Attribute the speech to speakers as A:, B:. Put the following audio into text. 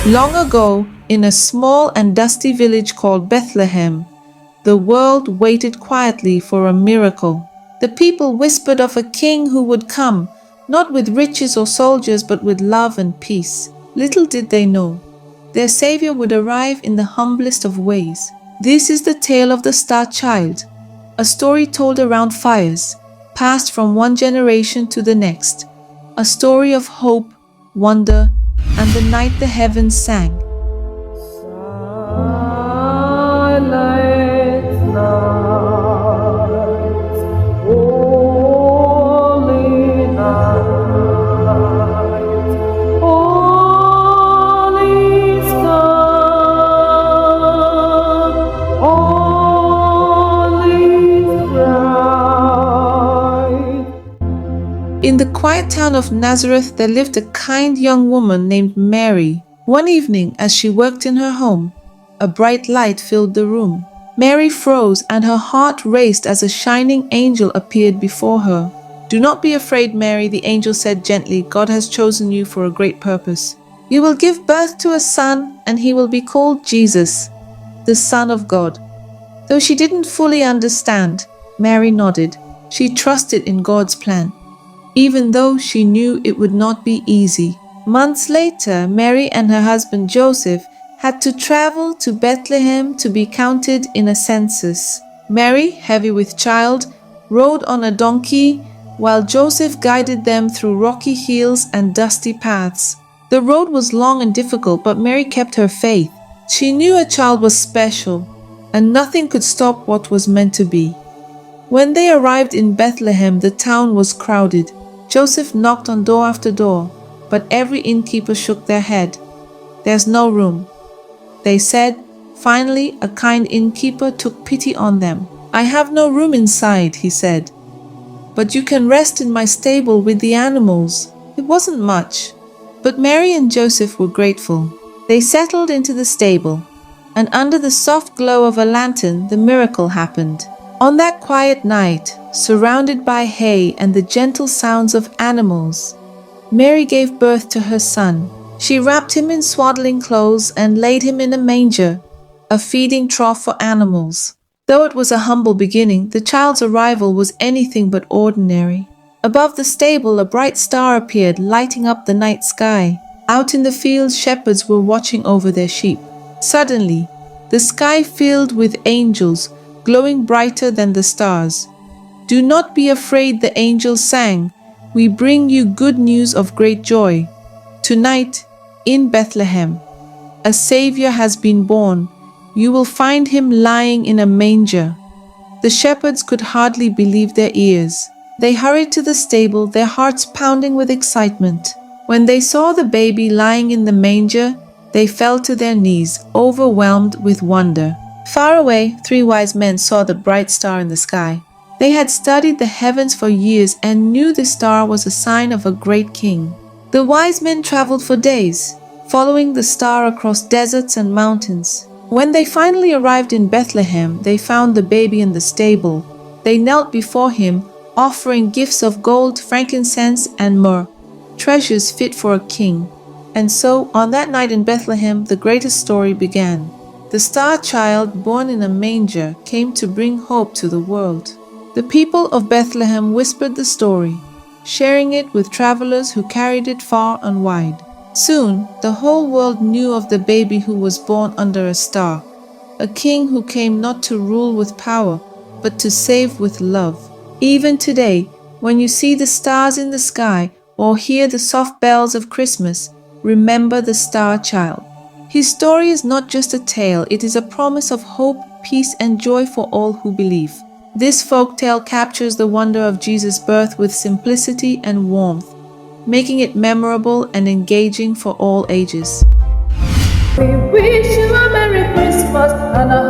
A: Long ago, in a small and dusty village called Bethlehem, the world waited quietly for a miracle. The people whispered of a king who would come, not with riches or soldiers, but with love and peace. Little did they know, their savior would arrive in the humblest of ways. This is the tale of the Star Child, a story told around fires, passed from one generation to the next, a story of hope, wonder, and the night the heavens sang.
B: Silent night, holy night, all is calm, all is bright.
A: In the quiet town of Nazareth, there lived a kind young woman named Mary. One evening, as she worked in her home, a bright light filled the room. Mary froze, and her heart raced as a shining angel appeared before her. "Do not be afraid, Mary," the angel said gently. "God has chosen you for a great purpose. You will give birth to a son, and he will be called Jesus, the Son of God." Though she didn't fully understand, Mary nodded. She trusted in God's plan, even though she knew it would not be easy. Months later, Mary and her husband Joseph had to travel to Bethlehem to be counted in a census. Mary, heavy with child, rode on a donkey, while Joseph guided them through rocky hills and dusty paths. The road was long and difficult, but Mary kept her faith. She knew her child was special, and nothing could stop what was meant to be. When they arrived in Bethlehem, the town was crowded. Joseph knocked on door after door, but every innkeeper shook their head. "There's no room," they said. Finally, a kind innkeeper took pity on them. "I have no room inside," he said, "but you can rest in my stable with the animals." It wasn't much, but Mary and Joseph were grateful. They settled into the stable, and under the soft glow of a lantern, the miracle happened. On that quiet night, surrounded by hay and the gentle sounds of animals, Mary gave birth to her son. She wrapped him in swaddling clothes and laid him in a manger, a feeding trough for animals. Though it was a humble beginning, the child's arrival was anything but ordinary. Above the stable, a bright star appeared, lighting up the night sky. Out in the fields, shepherds were watching over their sheep. Suddenly, the sky filled with angels, glowing brighter than the stars. "Do not be afraid," the angels sang. "We bring you good news of great joy. Tonight, in Bethlehem, a Savior has been born. You will find him lying in a manger." The shepherds could hardly believe their ears. They hurried to the stable, their hearts pounding with excitement. When they saw the baby lying in the manger, they fell to their knees, overwhelmed with wonder. Far away, 3 wise men saw the bright star in the sky. They had studied the heavens for years and knew the star was a sign of a great king. The wise men traveled for days, following the star across deserts and mountains. When they finally arrived in Bethlehem, they found the baby in the stable. They knelt before him, offering gifts of gold, frankincense, and myrrh, treasures fit for a king. And so, on that night in Bethlehem, the greatest story began. The star child, born in a manger, came to bring hope to the world. The people of Bethlehem whispered the story, sharing it with travelers who carried it far and wide. Soon, the whole world knew of the baby who was born under a star, a king who came not to rule with power, but to save with love. Even today, when you see the stars in the sky or hear the soft bells of Christmas, remember the star child. His story is not just a tale, it is a promise of hope, peace, and joy for all who believe. This folk tale captures the wonder of Jesus' birth with simplicity and warmth, making it memorable and engaging for all ages.
B: We wish you a Merry Christmas and a